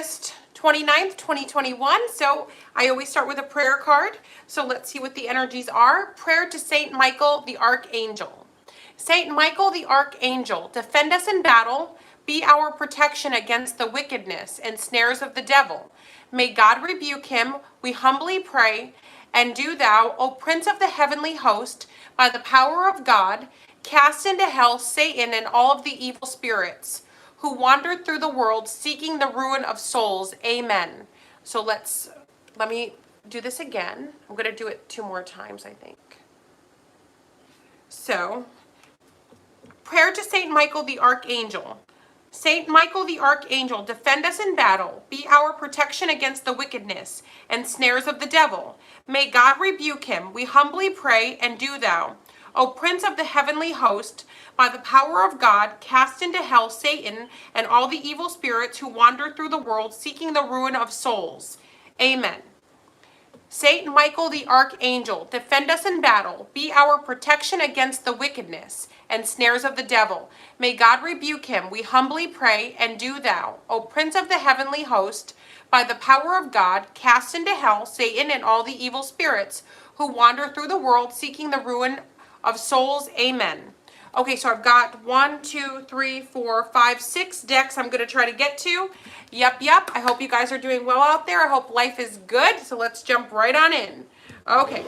August 29th, 2021. So I always start with a prayer card. So let's see what the energies are. Prayer to Saint Michael, the Archangel. Saint Michael, the Archangel, defend us in battle. Be our protection against the wickedness and snares of the devil. May God rebuke him, we humbly pray. And do thou, O Prince of the heavenly host, by the power of God, cast into hell Satan and all of the evil spirits who wandered through the world seeking the ruin of souls. Amen. So let me do this again. I'm going to do it 2 more times, I think. So, prayer to Saint Michael the Archangel. Saint Michael the Archangel, defend us in battle. Be our protection against the wickedness and snares of the devil. May God rebuke him, we humbly pray, and do thou, O Prince of the heavenly host, by the power of God, cast into hell Satan and all the evil spirits who wander through the world seeking the ruin of souls. Amen. Saint Michael the Archangel, defend us in battle. Be our protection against the wickedness and snares of the devil. May God rebuke him, we humbly pray, and do thou, O Prince of the heavenly host, by the power of God, cast into hell Satan and all the evil spirits who wander through the world seeking the ruin of souls. Amen. Okay, so I've got 1, 2, 3, 4, 5, 6 decks I'm going to try to get to. Yep. I hope you guys are doing well out there. I hope life is good. So let's jump right on in. Okay.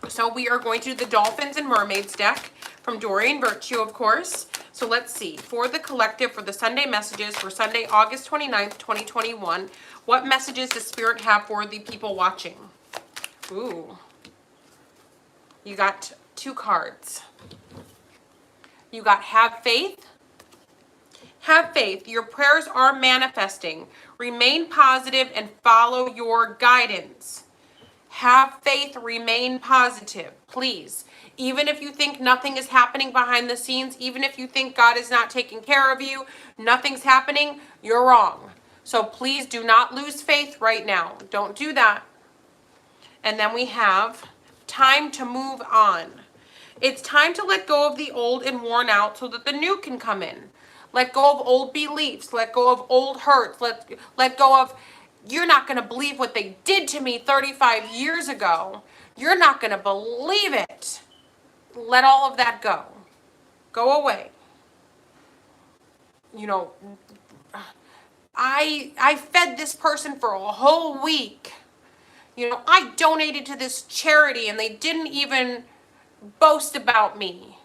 So we are going to do the Dolphins and Mermaids deck from Doreen Virtue, of course. So let's see. For the collective, for the Sunday messages for Sunday, August 29th, 2021, what messages does Spirit have for the people watching? Ooh. You got 2 cards. You got have faith. Have faith. Your prayers are manifesting. Remain positive and follow your guidance. Have faith. Remain positive. Please. Even if you think nothing is happening behind the scenes, even if you think God is not taking care of you, nothing's happening, you're wrong. So please do not lose faith right now. Don't do that. And then we have time to move on. It's time to let go of the old and worn out so that the new can come in. Let go of old beliefs. Let go of old hurts. Let go of, you're not going to believe what they did to me 35 years ago. You're not going to believe it. Let all of that go. Go away. You know, I fed this person for a whole week. You know, I donated to this charity and they didn't even boast about me.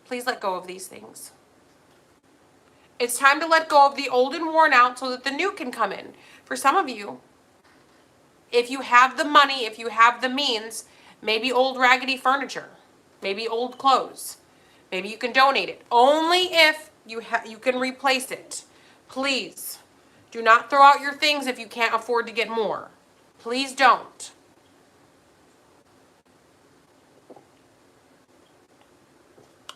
Please let go of these things. It's time to let go of the old and worn out so that the new can come in. For some of you, if you have the money, if you have the means, maybe old raggedy furniture, maybe old clothes, maybe you can donate it. Only if you can replace it. Please, do not throw out your things if you can't afford to get more. Please don't.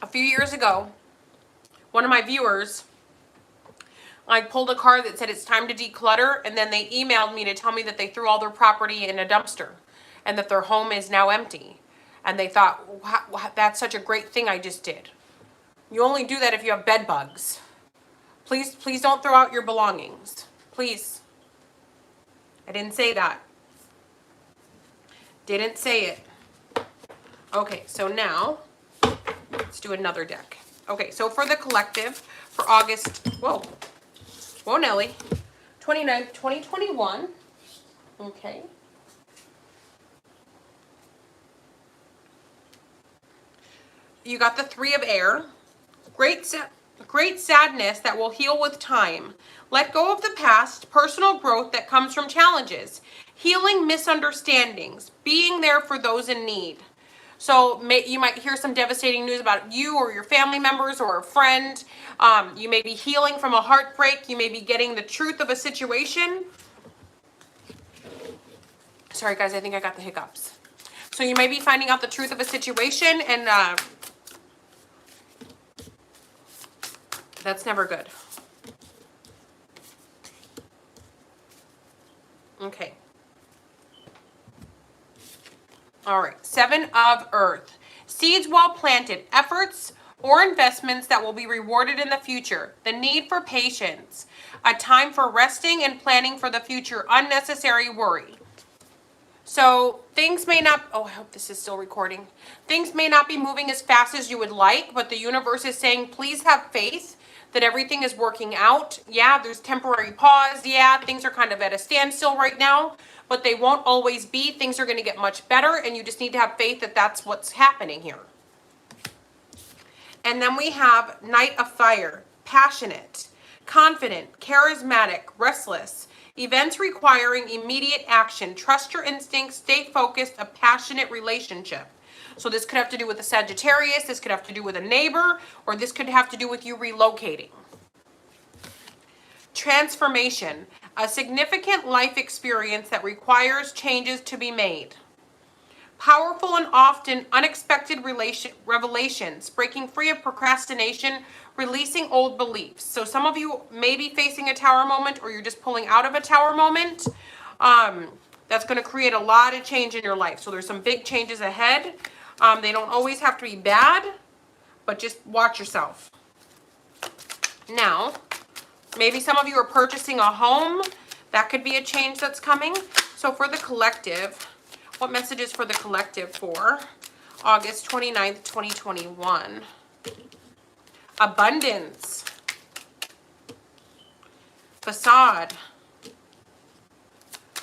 A few years ago, one of my viewers, I pulled a card that said it's time to declutter, and then they emailed me to tell me that they threw all their property in a dumpster and that their home is now empty. And they thought, wow, that's such a great thing I just did. You only do that if you have bed bugs. Please don't throw out your belongings. Please. I didn't say that. Didn't say it. Okay, so now let's do another deck. Okay, so for the collective for August, whoa Nelly, 29th, 2021. Okay. You got the 3 of air. Great sadness that will heal with time. Let go of the past, personal growth that comes from challenges. Healing misunderstandings. Being there for those in need. So you might hear some devastating news about you or your family members or a friend. You may be healing from a heartbreak. You may be getting the truth of a situation. Sorry, guys, I think I got the hiccups. So you may be finding out the truth of a situation, and that's never good. Okay. All right, 7 of Earth. Seeds well planted. Efforts or investments that will be rewarded in the future. The need for patience. A time for resting and planning for the future. Unnecessary worry. So things may not, oh, I hope this is still recording. Things may not be moving as fast as you would like, but the universe is saying, please have faith that everything is working out. Yeah, there's temporary pause. Yeah, things are kind of at a standstill right now, but they won't always be. Things are going to get much better, and you just need to have faith that that's what's happening here. And then we have Knight of Fire, passionate, confident, charismatic, restless, events requiring immediate action. Trust your instincts, stay focused, a passionate relationship. So this could have to do with a Sagittarius, this could have to do with a neighbor, or this could have to do with you relocating. Transformation, a significant life experience that requires changes to be made. Powerful and often unexpected revelations, breaking free of procrastination, releasing old beliefs. So some of you may be facing a tower moment, or you're just pulling out of a tower moment. That's going to create a lot of change in your life. So there's some big changes ahead. They don't always have to be bad, but just watch yourself. Now, maybe some of you are purchasing a home. That could be a change that's coming. So for the collective, what messages for the collective for August 29th, 2021? Abundance. Facade.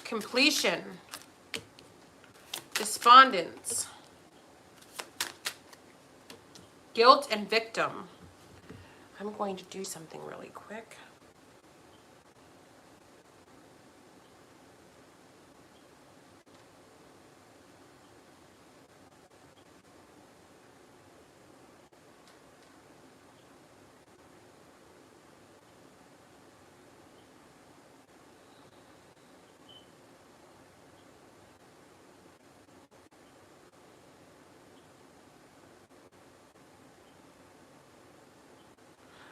Completion. Despondence. Guilt and victim. I'm going to do something really quick.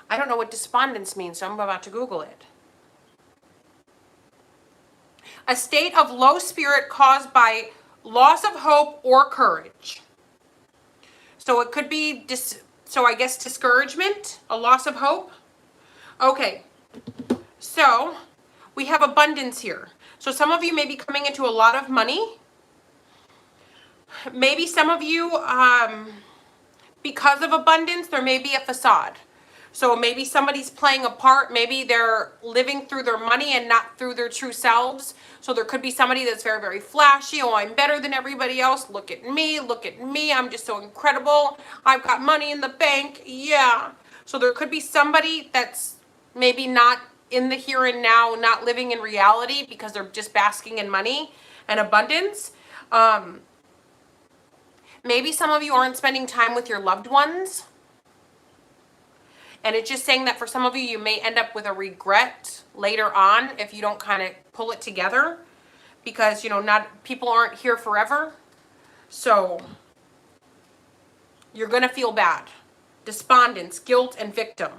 I don't know what despondence means, so I'm about to Google it. A state of low spirit caused by loss of hope or courage. So it could be, so I guess discouragement, a loss of hope. Okay, so we have abundance here. So some of you may be coming into a lot of money. Maybe some of you, because of abundance, there may be a facade. So maybe somebody's playing a part. Maybe they're living through their money and not through their true selves. So there could be somebody that's very, very flashy. Oh, I'm better than everybody else. Look at me. Look at me. I'm just so incredible. I've got money in the bank. Yeah. So there could be somebody that's maybe not in the here and now, not living in reality because they're just basking in money and abundance. Maybe some of you aren't spending time with your loved ones. And it's just saying that for some of you, you may end up with a regret later on if you don't kind of pull it together. Because, you know, not people aren't here forever. So you're going to feel bad. Despondence, guilt, and victim.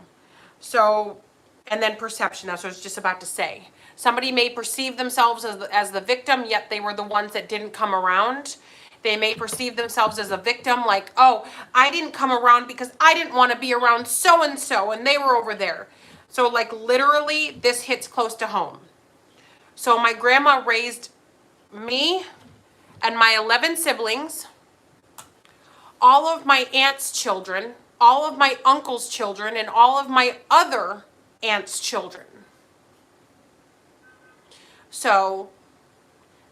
So, and then perception. That's what I was just about to say. Somebody may perceive themselves as the victim, yet they were the ones that didn't come around. They may perceive themselves as a victim, like, oh, I didn't come around because I didn't want to be around so-and-so, and they were over there. So, like, literally, this hits close to home. So my grandma raised me and my 11 siblings, all of my aunt's children, all of my uncle's children, and all of my other aunt's children. So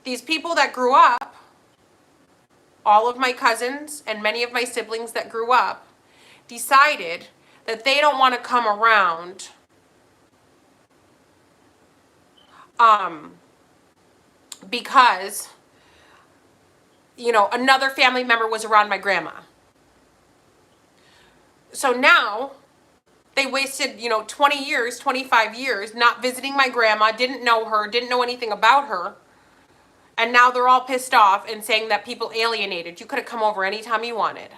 these people that grew up, all of my cousins and many of my siblings that grew up decided that they don't want to come around because, you know, another family member was around my grandma. So now they wasted, you know, 20 years, 25 years not visiting my grandma, didn't know her, didn't know anything about her. And now they're all pissed off and saying that people alienated. You could have come over anytime you wanted,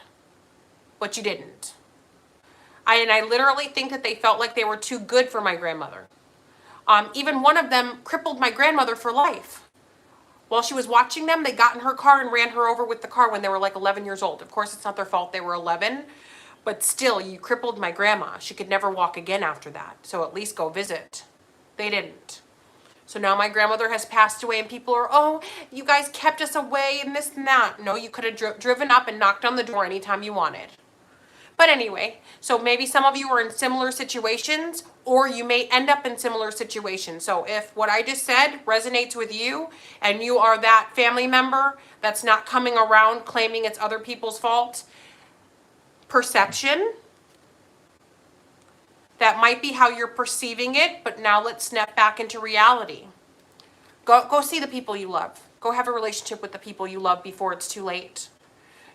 but you didn't. I literally think that they felt like they were too good for my grandmother. Even one of them crippled my grandmother for life. While she was watching them, they got in her car and ran her over with the car when they were like 11 years old. Of course, it's not their fault they were 11, But still, you crippled my grandma. She could never walk again after that. So at least go visit. They didn't. So now my grandmother has passed away and people are, oh, you guys kept us away and this and that. No, you could have driven up and knocked on the door anytime you wanted. But anyway, so maybe some of you are in similar situations, or you may end up in similar situations. So if what I just said resonates with you and you are that family member that's not coming around claiming it's other people's fault, perception, that might be how you're perceiving it, but now let's snap back into reality. Go see the people you love. Go have a relationship with the people you love before it's too late.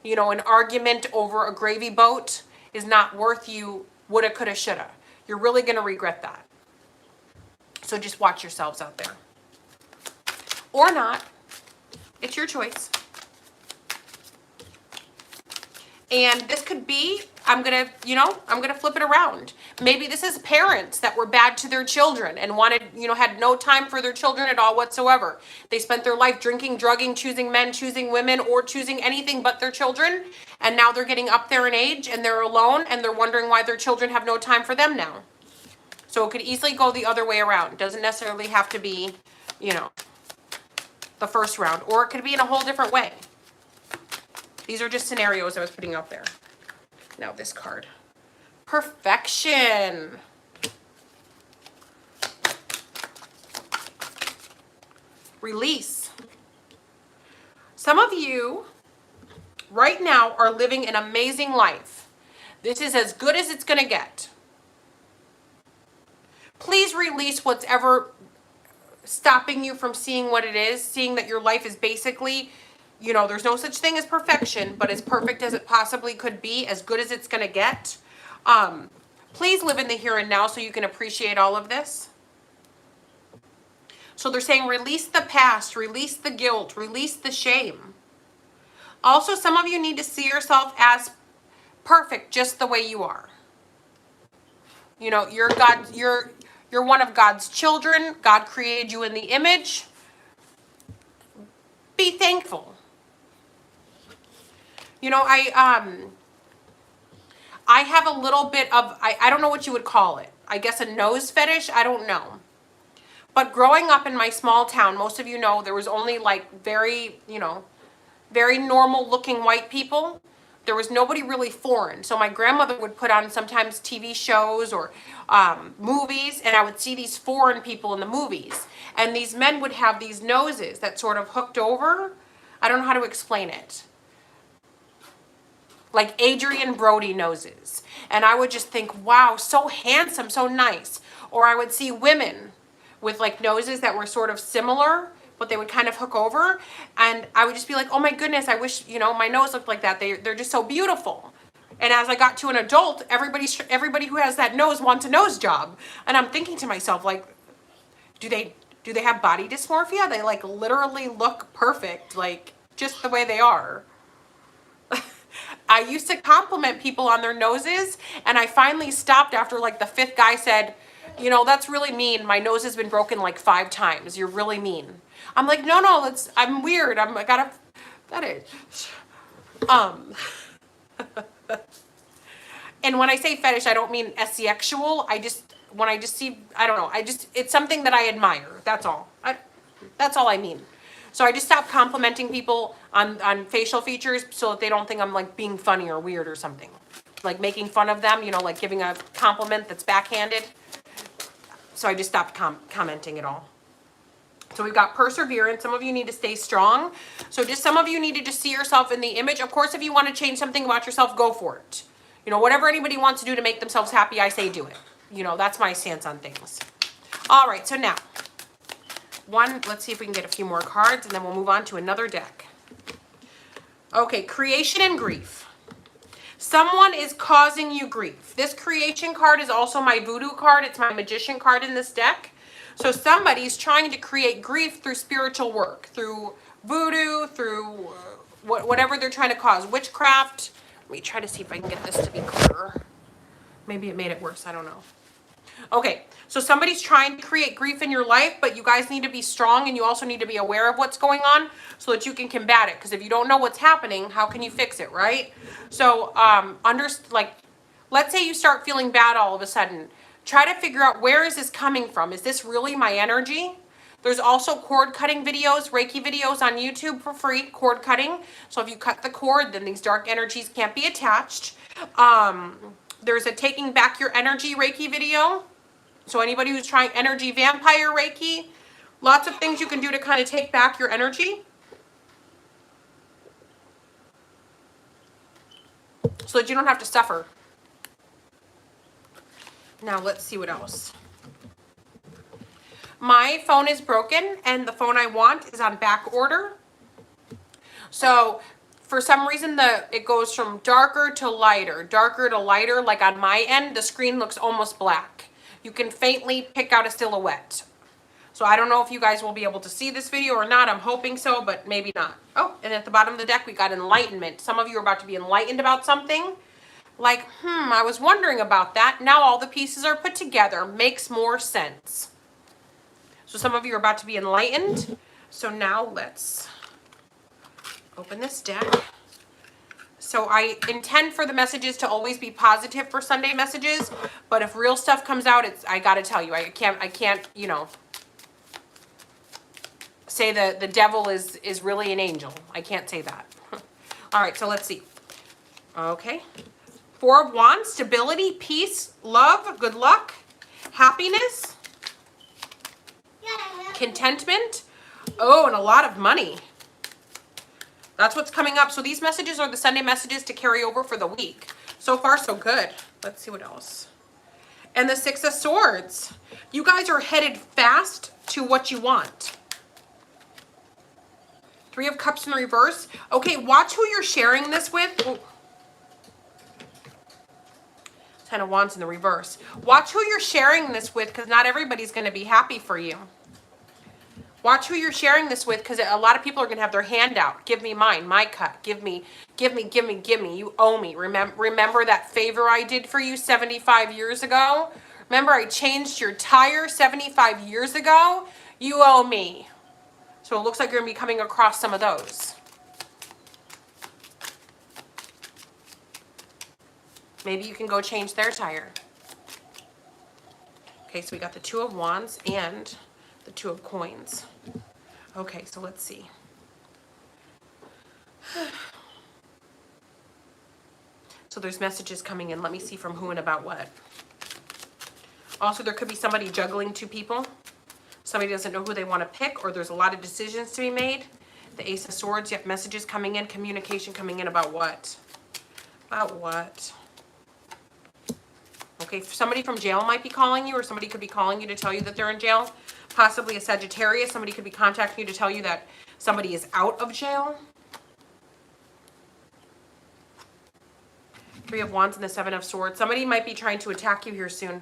You know, an argument over a gravy boat is not worth you woulda, coulda, shoulda. You're really going to regret that. So just watch yourselves out there. Or not. It's your choice. And this could be, I'm going to flip it around. Maybe this is parents that were bad to their children and wanted, had no time for their children at all whatsoever. They spent their life drinking, drugging, choosing men, choosing women, or choosing anything but their children. And now they're getting up there in age and they're alone and they're wondering why their children have no time for them now. So it could easily go the other way around. It doesn't necessarily have to be, the first round. Or it could be in a whole different way. These are just scenarios I was putting out there. Now this card. Perfection. Release. Some of you right now are living an amazing life. This is as good as it's going to get. Please release what's ever stopping you from seeing what it is, seeing that your life is basically, there's no such thing as perfection, but as perfect as it possibly could be, as good as it's going to get. Please live in the here and now so you can appreciate all of this. So they're saying release the past, release the guilt, release the shame. Also, some of you need to see yourself as perfect just the way you are. You're one of God's children. God created you in the image. Be thankful. I have a little bit of, I don't know what you would call it. I guess a nose fetish. I don't know. But growing up in my small town, most of you know, there was only like very normal looking white people. There was nobody really foreign. So my grandmother would put on sometimes TV shows or movies, and I would see these foreign people in the movies. And these men would have these noses that sort of hooked over. I don't know how to explain it. Like Adrian Brody noses. And I would just think, wow, so handsome, so nice. Or I would see women with like noses that were sort of similar, but they would kind of hook over. And I would just be like, oh my goodness, I wish, my nose looked like that. They're just so beautiful. And as I got to an adult, everybody who has that nose wants a nose job. And I'm thinking to myself, like, do they have body dysmorphia? They like literally look perfect, like just the way they are. I used to compliment people on their noses, and I finally stopped after like the fifth guy said, that's really mean. My nose has been broken like 5 times. You're really mean. I'm like, no, I'm weird. That is. And when I say fetish, I don't mean sexual. When I just see, I don't know. It's something that I admire. That's all. That's all I mean. So I just stopped complimenting people on facial features so that they don't think I'm like being funny or weird or something. Like making fun of them, like giving a compliment that's backhanded. So I just stopped commenting at all. So we've got perseverance. Some of you need to stay strong. So just some of you need to just see yourself in the image. Of course, if you want to change something about yourself, go for it. Whatever anybody wants to do to make themselves happy, I say do it. That's my stance on things. All right, so now, let's see if we can get a few more cards, and then we'll move on to another deck. Okay, creation and grief. Someone is causing you grief. This creation card is also my voodoo card. It's my magician card in this deck. So somebody's trying to create grief through spiritual work, through voodoo, through whatever they're trying to cause. Witchcraft. Let me try to see if I can get this to be clearer. Maybe it made it worse. I don't know. Okay, so somebody's trying to create grief in your life, but you guys need to be strong, and you also need to be aware of what's going on so that you can combat it. Because if you don't know what's happening, how can you fix it, right? So, let's say you start feeling bad all of a sudden. Try to figure out, where is this coming from? Is this really my energy? There's also cord cutting videos, Reiki videos on YouTube for free, cord cutting. So if you cut the cord, then these dark energies can't be attached. There's a taking back your energy Reiki video. So anybody who's trying energy vampire Reiki, lots of things you can do to kind of take back your energy, so that you don't have to suffer. Now let's see what else. My phone is broken and the phone I want is on back order. So for some reason it goes from darker to lighter. Like on my end, the screen looks almost black. You can faintly pick out a silhouette. So I don't know if you guys will be able to see this video or not. I'm hoping so, but maybe not. Oh, and at the bottom of the deck, we got enlightenment. Some of you are about to be enlightened about something. Like, I was wondering about that. Now all the pieces are put together. Makes more sense. So some of you are about to be enlightened. So now let's open this deck. So I intend for the messages to always be positive for Sunday messages, but if real stuff comes out, I gotta tell you, I can't, you know, say the devil is really an angel. I can't say that. All right, so let's see. Okay. Four of Wands, stability, peace, love, good luck, happiness, contentment. Oh, and a lot of money. That's what's coming up. So these messages are the Sunday messages to carry over for the week. So far, so good. Let's see what else. And the Six of Swords. You guys are headed fast to what you want. Three of Cups in reverse. Okay, watch who you're sharing this with. Oh. Ten of Wands in the reverse. Watch who you're sharing this with, because not everybody's going to be happy for you. Watch who you're sharing this with, because a lot of people are going to have their hand out. Give me mine, my cut. Give me. You owe me. Remember that favor I did for you 75 years ago? Remember I changed your tire 75 years ago? You owe me. So it looks like you're going to be coming across some of those. Maybe you can go change their tire. Okay, so we got the Two of Wands and the Two of Coins. Okay, so let's see. So there's messages coming in. Let me see from who and about what. Also, there could be somebody juggling two people. Somebody doesn't know who they want to pick, or there's a lot of decisions to be made. The Ace of Swords, you have messages coming in, communication coming in about what? About what? Okay, somebody from jail might be calling you, or somebody could be calling you to tell you that they're in jail. Possibly a Sagittarius. Somebody could be contacting you to tell you that somebody is out of jail. Three of Wands and the Seven of Swords. Somebody might be trying to attack you here soon,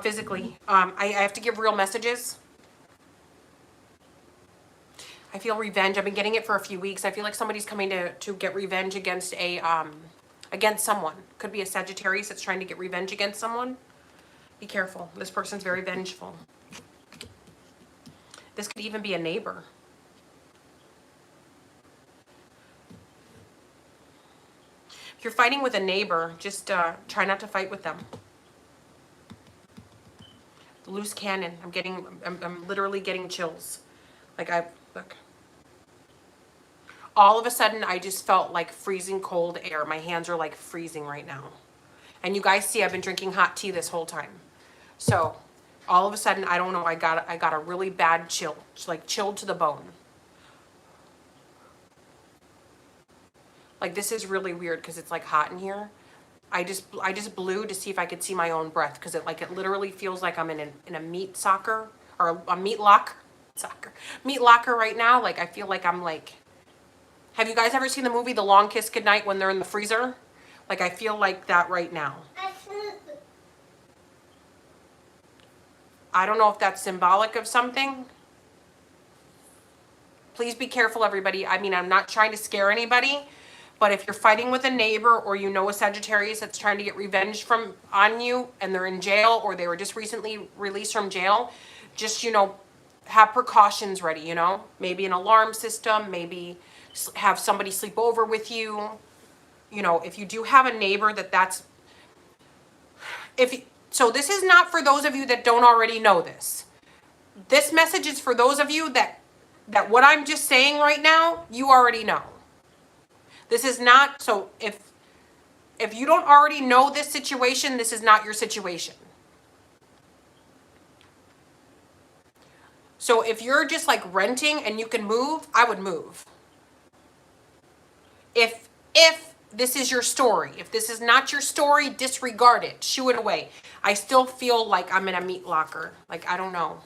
physically. I have to give real messages. I feel revenge. I've been getting it for a few weeks. I feel like somebody's coming to get revenge against against someone. Could be a Sagittarius that's trying to get revenge against someone. Be careful. This person's very vengeful. This could even be a neighbor. If you're fighting with a neighbor, just try not to fight with them. The loose cannon. I'm literally getting chills. Like look. All of a sudden, I just felt like freezing cold air. My hands are like freezing right now. And you guys see I've been drinking hot tea this whole time. So all of a sudden, I don't know, I got a really bad chill. It's like chilled to the bone. Like, this is really weird because it's like hot in here. I just blew to see if I could see my own breath, because it literally feels like I'm in a meat locker right now. Like, I feel like I'm like, have you guys ever seen the movie The Long Kiss Goodnight when they're in the freezer? Like, I feel like that right now. I don't know if that's symbolic of something. Please be careful, everybody. I mean, I'm not trying to scare anybody, but if you're fighting with a neighbor, or you know a Sagittarius that's trying to get revenge on you, and they're in jail, or they were just recently released from jail, just, you know, have precautions ready, you know? Maybe an alarm system, maybe have somebody sleep over with you. You know, if you do have a neighbor that's So this is not for those of you that don't already know this. This message is for those of you that what I'm just saying right now, you already know. This is not, so if you don't already know this situation, this is not your situation. So if you're just like renting and you can move, I would move. If this is your story, if this is not your story, disregard it, shoo it away. I still feel like I'm in a meat locker. Like, I don't know.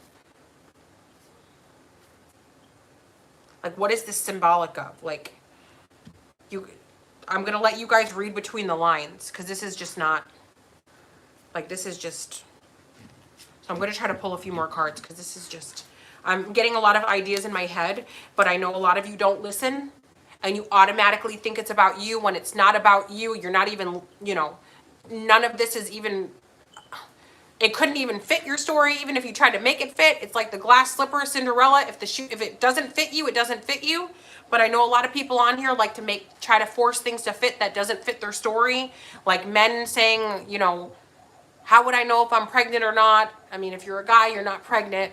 Like, what is this symbolic of? Like, I'm going to let you guys read between the lines, because this is just not, like, this is just, so I'm going to try to pull a few more cards, because this is just, I'm getting a lot of ideas in my head, but I know a lot of you don't listen, and you automatically think it's about you when it's not about you. You're not even, you know, none of this is even, it couldn't even fit your story, even if you tried to make it fit. It's like the glass slipper Cinderella. If it doesn't fit you, it doesn't fit you. But I know a lot of people on here like to try to force things to fit that doesn't fit their story. Like men saying, you know, how would I know if I'm pregnant or not? I mean, if you're a guy, you're not pregnant.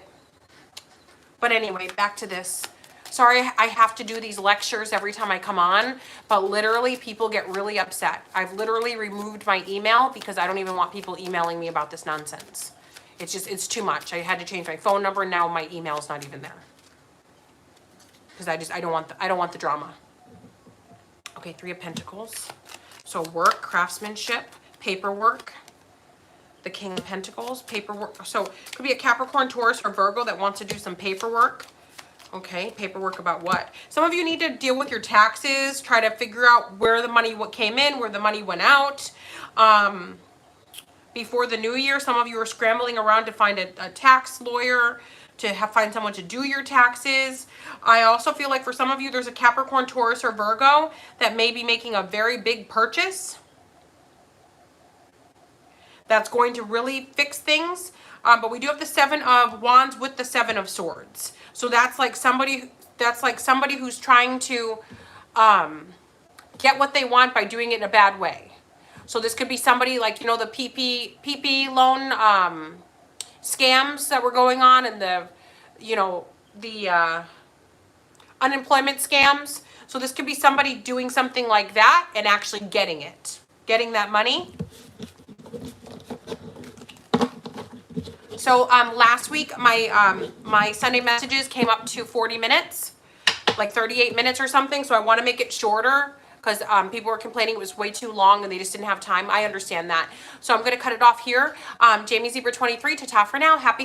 But anyway, back to this. Sorry, I have to do these lectures every time I come on, but literally people get really upset. I've literally removed my email because I don't even want people emailing me about this nonsense. It's just, it's too much. I had to change my phone number, and now my email is not even there. Because I don't want the drama. Okay, 3 of Pentacles. So work, craftsmanship, paperwork. The King of Pentacles, paperwork. So it could be a Capricorn, Taurus, or Virgo that wants to do some paperwork. Okay, paperwork about what? Some of you need to deal with your taxes, try to figure out where the money came in, where the money went out. Before the new year, some of you are scrambling around to find a tax lawyer, to find someone to do your taxes. I also feel like for some of you, there's a Capricorn, Taurus, or Virgo that may be making a very big purchase that's going to really fix things. But we do have the 7 of Wands with the 7 of Swords. So that's like somebody who's trying to get what they want by doing it in a bad way. So this could be somebody like, you know, the PP loan scams that were going on, and the, you know, the unemployment scams. So this could be somebody doing something like that and actually getting that money. So last week, my Sunday messages came up to 40 minutes, like 38 minutes or something. So I want to make it shorter because people were complaining it was way too long and they just didn't have time. I understand that. So I'm going to cut it off here. Jamie Zebra 23, ta-ta for now. Happy